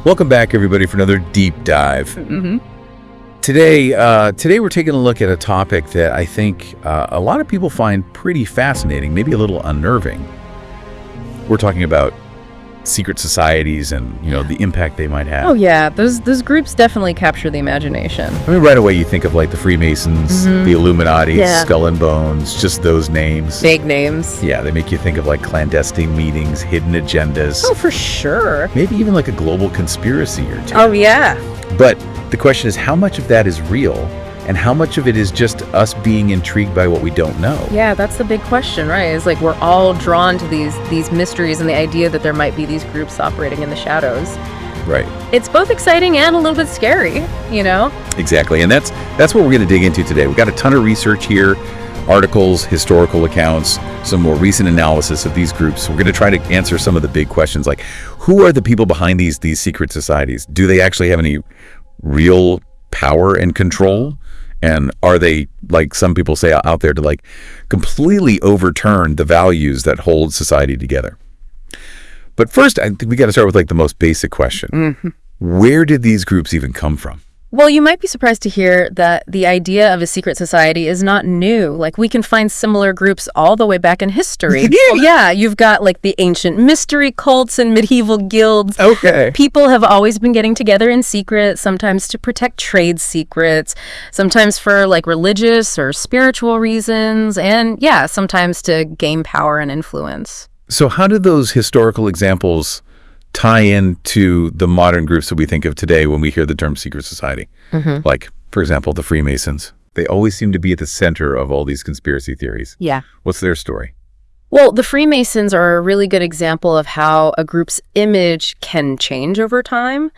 Welcome back, everybody, for another deep dive. Mm-hmm. Today we're taking a look at a topic that I think a lot of people find pretty fascinating, maybe a little unnerving. We're talking about secret societies and, the impact they might have. Oh yeah, those groups definitely capture the imagination. I mean, right away you think of like the Freemasons, the Illuminati, Yeah. Skull and Bones, just those names. Big names. Yeah, they make you think of like clandestine meetings, hidden agendas, Oh, for sure. maybe even like a global conspiracy or two. Oh yeah. But the question is, how much of that is real and how much of it is just us being intrigued by what we don't know? Yeah, that's the big question, right? It's like we're all drawn to these mysteries and the idea that there might be these groups operating in the shadows. Right. It's both exciting and a little bit scary, Exactly. And that's what we're going to dig into today. We've got a ton of research here, articles, historical accounts, some more recent analysis of these groups. We're going to try to answer some of the big questions, like who are the people behind these secret societies? Do they actually have any real power and control? And are they, like some people say out there, to like completely overturn the values that hold society together? But first, I think we got to start with like the most basic question. Where did these groups even come from? Well, you might be surprised to hear that the idea of a secret society is not new. Like, we can find similar groups all the way back in history. Yeah, you've got like the ancient mystery cults and medieval guilds. Okay. People have always been getting together in secret, sometimes to protect trade secrets, sometimes for like religious or spiritual reasons, and yeah, sometimes to gain power and influence. So how do those historical examples tie into the modern groups that we think of today when we hear the term secret society? Like, for example, the Freemasons. They always seem to be at the center of all these conspiracy theories. Yeah. What's their story? Well, the Freemasons are a really good example of how a group's image can change over time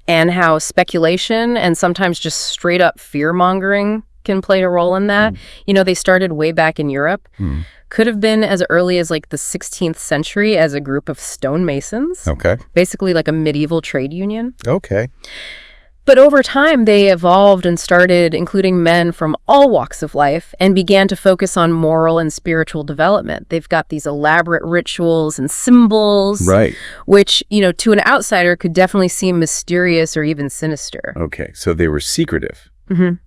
and how speculation and sometimes just straight up fear-mongering can play a role in that. They started way back in Europe. Could have been as early as like the 16th century as a group of stonemasons. Okay. Basically like a medieval trade union. Okay. But over time, they evolved and started including men from all walks of life and began to focus on moral and spiritual development. They've got these elaborate rituals and symbols, Right. which, to an outsider could definitely seem mysterious or even sinister. Okay. So they were secretive,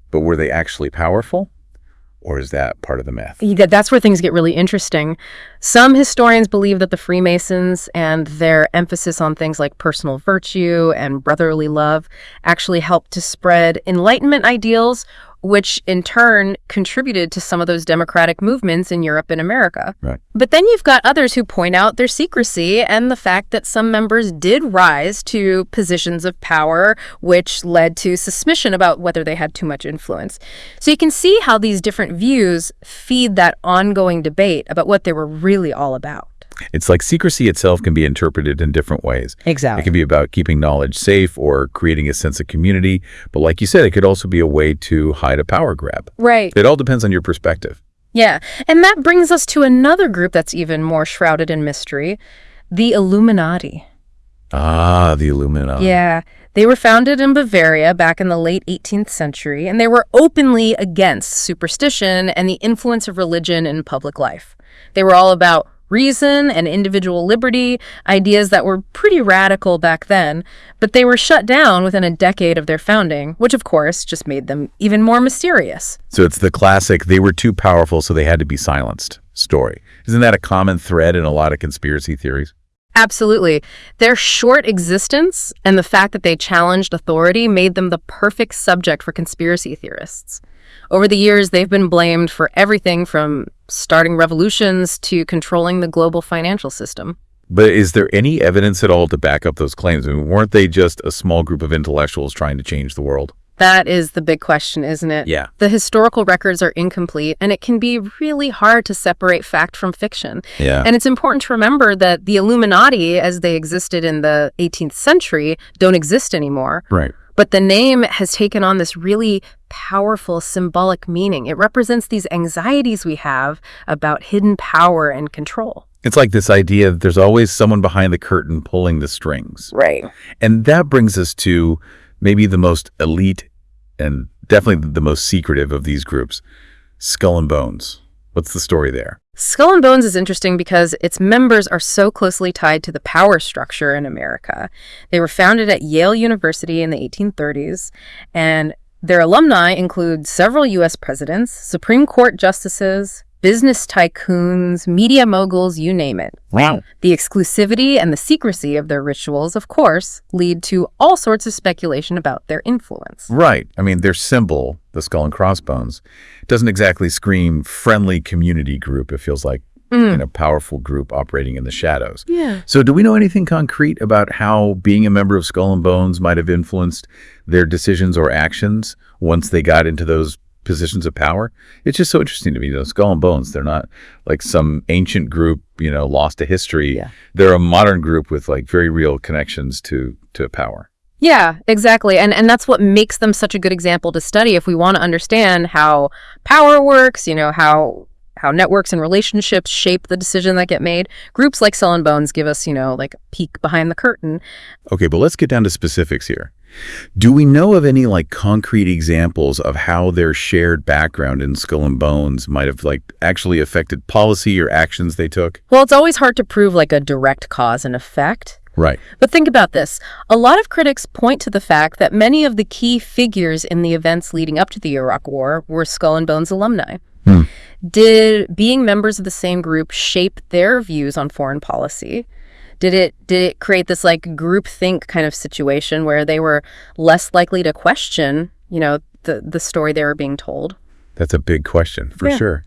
but were they actually powerful? Or is that part of the myth? That's where things get really interesting. Some historians believe that the Freemasons and their emphasis on things like personal virtue and brotherly love actually helped to spread Enlightenment ideals, which in turn contributed to some of those democratic movements in Europe and America. Right. But then you've got others who point out their secrecy and the fact that some members did rise to positions of power, which led to suspicion about whether they had too much influence. So you can see how these different views feed that ongoing debate about what they were really all about. It's like secrecy itself can be interpreted in different ways. Exactly. It can be about keeping knowledge safe or creating a sense of community. But like you said, it could also be a way to hide a power grab. Right. It all depends on your perspective. Yeah. And that brings us to another group that's even more shrouded in mystery, the Illuminati. Ah, the Illuminati. Yeah. They were founded in Bavaria back in the late 18th century, and they were openly against superstition and the influence of religion in public life. They were all about reason and individual liberty, ideas that were pretty radical back then, but they were shut down within a decade of their founding, which of course just made them even more mysterious. So it's the classic, they were too powerful, so they had to be silenced story. Isn't that a common thread in a lot of conspiracy theories? Absolutely. Their short existence and the fact that they challenged authority made them the perfect subject for conspiracy theorists. Over the years, they've been blamed for everything from starting revolutions to controlling the global financial system. But is there any evidence at all to back up those claims? I mean, weren't they just a small group of intellectuals trying to change the world? That is the big question, isn't it? Yeah. The historical records are incomplete, and it can be really hard to separate fact from fiction. Yeah. And it's important to remember that the Illuminati, as they existed in the 18th century, don't exist anymore. Right. But the name has taken on this really powerful symbolic meaning. It represents these anxieties we have about hidden power and control. It's like this idea that there's always someone behind the curtain pulling the strings. Right. And that brings us to maybe the most elite and definitely the most secretive of these groups, Skull and Bones. What's the story there? Skull and Bones is interesting because its members are so closely tied to the power structure in America. They were founded at Yale University in the 1830s, and their alumni include several U.S. presidents, Supreme Court justices, business tycoons, media moguls, you name it. Wow. The exclusivity and the secrecy of their rituals, of course, lead to all sorts of speculation about their influence. Right. I mean, their symbol, the skull and crossbones, doesn't exactly scream friendly community group. It feels like a powerful group operating in the shadows. Yeah. So do we know anything concrete about how being a member of Skull and Bones might have influenced their decisions or actions once they got into those positions of power? It's just so interesting to me. Skull and Bones, they're not like some ancient group, lost to history. Yeah. They're a modern group with like very real connections to power. Yeah, exactly. And that's what makes them such a good example to study if we want to understand how power works, how networks and relationships shape the decision that get made. Groups like Skull and Bones give us, like a peek behind the curtain. Okay, but let's get down to specifics here. Do we know of any like concrete examples of how their shared background in Skull and Bones might have like actually affected policy or actions they took? Well, it's always hard to prove like a direct cause and effect. Right. But think about this. A lot of critics point to the fact that many of the key figures in the events leading up to the Iraq War were Skull and Bones alumni. Did being members of the same group shape their views on foreign policy? Did it create this like groupthink kind of situation where they were less likely to question, the story they were being told? That's a big question, for sure.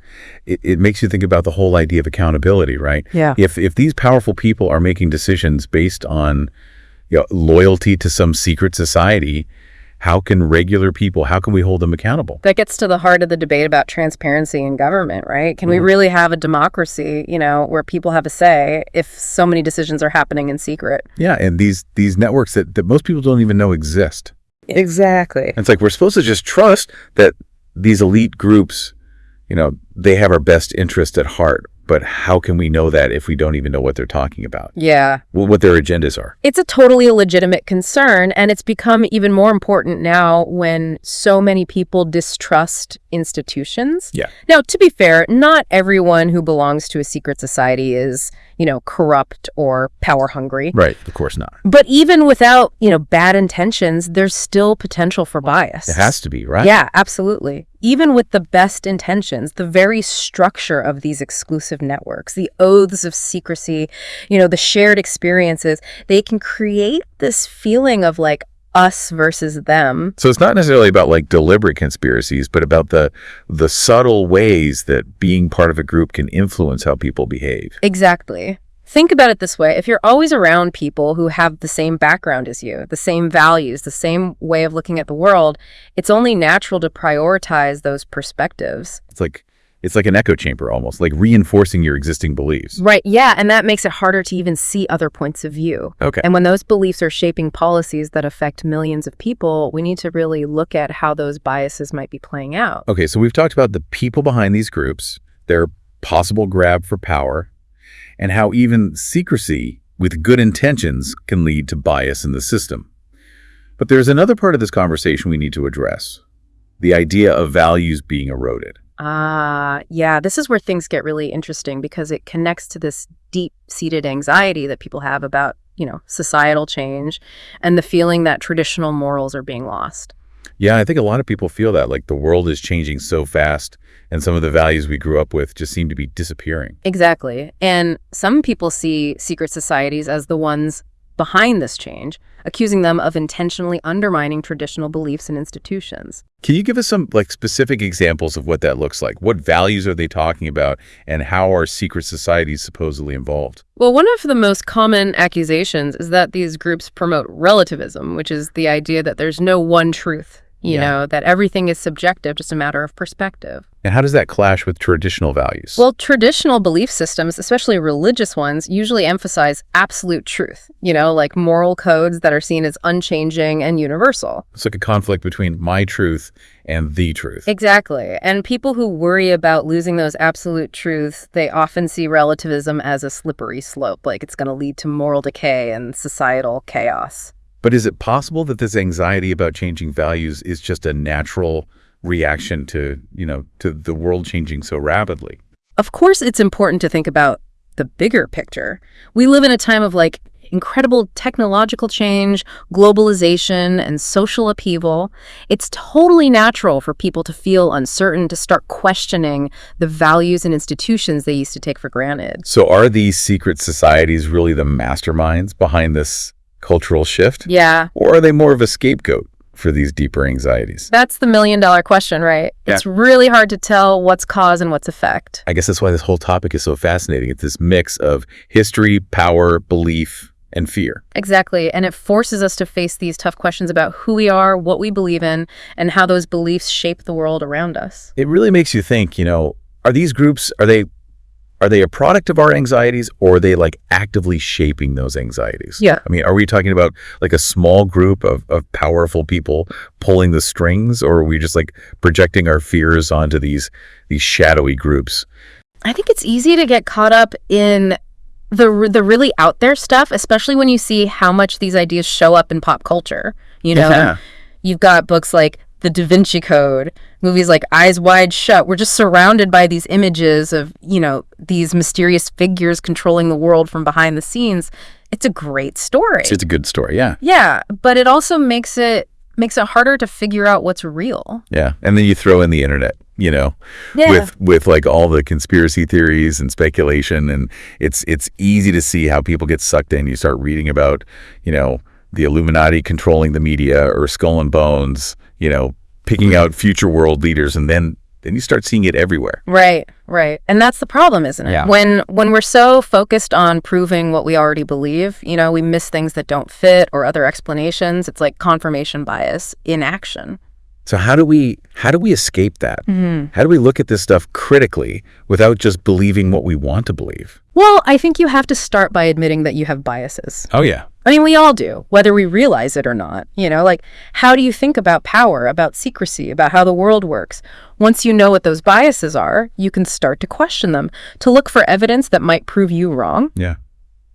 It makes you think about the whole idea of accountability, right? Yeah. If these powerful people are making decisions based on loyalty to some secret society, how can we hold them accountable? That gets to the heart of the debate about transparency in government, right? Can we really have a democracy, where people have a say if so many decisions are happening in secret? Yeah, and these networks that most people don't even know exist. Exactly. It's like we're supposed to just trust that these elite groups, they have our best interest at heart. But how can we know that if we don't even know what they're talking about? Yeah. What their agendas are? It's a totally legitimate concern, and it's become even more important now when so many people distrust institutions. Yeah. Now, to be fair, not everyone who belongs to a secret society is, corrupt or power hungry. Right. Of course not. But even without, bad intentions, there's still potential for bias. It has to be, right? Yeah, absolutely. Even with the best intentions, the very structure of these exclusive networks, the oaths of secrecy, the shared experiences, they can create this feeling of like us versus them. So it's not necessarily about like deliberate conspiracies, but about the subtle ways that being part of a group can influence how people behave. Exactly. Think about it this way. If you're always around people who have the same background as you, the same values, the same way of looking at the world, it's only natural to prioritize those perspectives. It's like an echo chamber almost, like reinforcing your existing beliefs. Right, yeah, and that makes it harder to even see other points of view. Okay. And when those beliefs are shaping policies that affect millions of people, we need to really look at how those biases might be playing out. Okay, so we've talked about the people behind these groups, their possible grab for power, and how even secrecy with good intentions can lead to bias in the system. But there's another part of this conversation we need to address, the idea of values being eroded. Yeah, this is where things get really interesting because it connects to this deep-seated anxiety that people have about, societal change and the feeling that traditional morals are being lost. Yeah, I think a lot of people feel that, like the world is changing so fast and some of the values we grew up with just seem to be disappearing. Exactly. And some people see secret societies as the ones behind this change, accusing them of intentionally undermining traditional beliefs and institutions. Can you give us some specific examples of what that looks like? What values are they talking about, and how are secret societies supposedly involved? Well, one of the most common accusations is that these groups promote relativism, which is the idea that there's no one truth, that everything is subjective, just a matter of perspective. And how does that clash with traditional values? Well, traditional belief systems, especially religious ones, usually emphasize absolute truth, like moral codes that are seen as unchanging and universal. It's like a conflict between my truth and the truth. Exactly. And people who worry about losing those absolute truths, they often see relativism as a slippery slope, like it's going to lead to moral decay and societal chaos. But is it possible that this anxiety about changing values is just a natural reaction to the world changing so rapidly? Of course, it's important to think about the bigger picture. We live in a time of incredible technological change, globalization, and social upheaval. It's totally natural for people to feel uncertain, to start questioning the values and institutions they used to take for granted. So are these secret societies really the masterminds behind this cultural shift? Yeah. Or are they more of a scapegoat for these deeper anxieties? That's the million-dollar question, right? Yeah. It's really hard to tell what's cause and what's effect. I guess that's why this whole topic is so fascinating. It's this mix of history, power, belief, and fear. Exactly. And it forces us to face these tough questions about who we are, what we believe in, and how those beliefs shape the world around us. It really makes you think, are these groups, are they a product of our anxieties, or are they actively shaping those anxieties? Yeah. I mean, are we talking about a small group of powerful people pulling the strings, or are we just projecting our fears onto these shadowy groups? I think it's easy to get caught up in the really out there stuff, especially when you see how much these ideas show up in pop culture. Yeah. You've got books like The Da Vinci Code, movies like Eyes Wide Shut. We're just surrounded by these images of, these mysterious figures controlling the world from behind the scenes. It's a great story. It's a good story, yeah. Yeah, but it also makes it harder to figure out what's real. Yeah, and then you throw in the internet, Yeah. with all the conspiracy theories and speculation, and it's easy to see how people get sucked in. You start reading about, the Illuminati controlling the media, or Skull and Bones, picking out future world leaders, and then you start seeing it everywhere. Right. And that's the problem, isn't it? Yeah. When we're so focused on proving what we already believe, we miss things that don't fit or other explanations. It's like confirmation bias in action. So how do we escape that? Mm-hmm. How do we look at this stuff critically without just believing what we want to believe? Well, I think you have to start by admitting that you have biases. Oh, yeah. I mean, we all do, whether we realize it or not. How do you think about power, about secrecy, about how the world works? Once you know what those biases are, you can start to question them, to look for evidence that might prove you wrong. Yeah.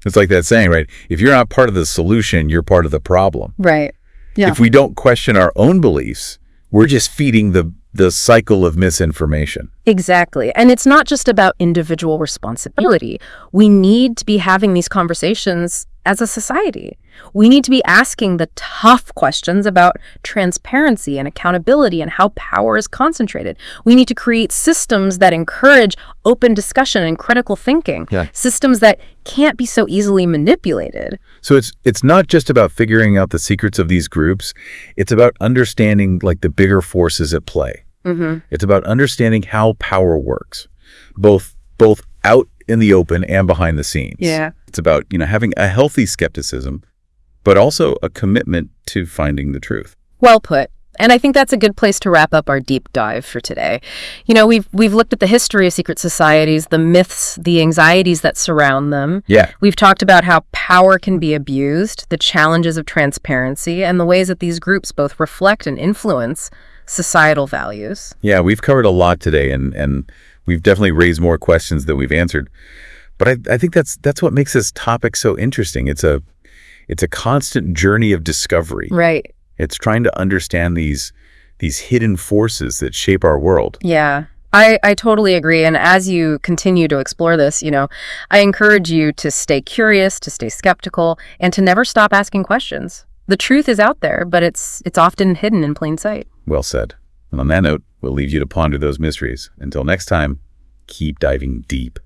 It's like that saying, right? If you're not part of the solution, you're part of the problem. Right. Yeah. If we don't question our own beliefs, we're just feeding the cycle of misinformation. Exactly. And it's not just about individual responsibility. We need to be having these conversations as a society. We need to be asking the tough questions about transparency and accountability and how power is concentrated. We need to create systems that encourage open discussion and critical thinking. Yeah. Systems that can't be so easily manipulated. So it's not just about figuring out the secrets of these groups. It's about understanding the bigger forces at play. Mm-hmm. It's about understanding how power works, both out in the open and behind the scenes. Yeah. It's about, having a healthy skepticism, but also a commitment to finding the truth. Well put. And I think that's a good place to wrap up our deep dive for today. We've looked at the history of secret societies, the myths, the anxieties that surround them. Yeah. We've talked about how power can be abused, the challenges of transparency, and the ways that these groups both reflect and influence societal values. Yeah, we've covered a lot today, and we've definitely raised more questions than we've answered. But I think that's what makes this topic so interesting. It's a constant journey of discovery. Right. It's trying to understand these hidden forces that shape our world. Yeah, I totally agree. And as you continue to explore this, I encourage you to stay curious, to stay skeptical, and to never stop asking questions. The truth is out there, but it's often hidden in plain sight. Well said. And on that note, we'll leave you to ponder those mysteries. Until next time, keep diving deep.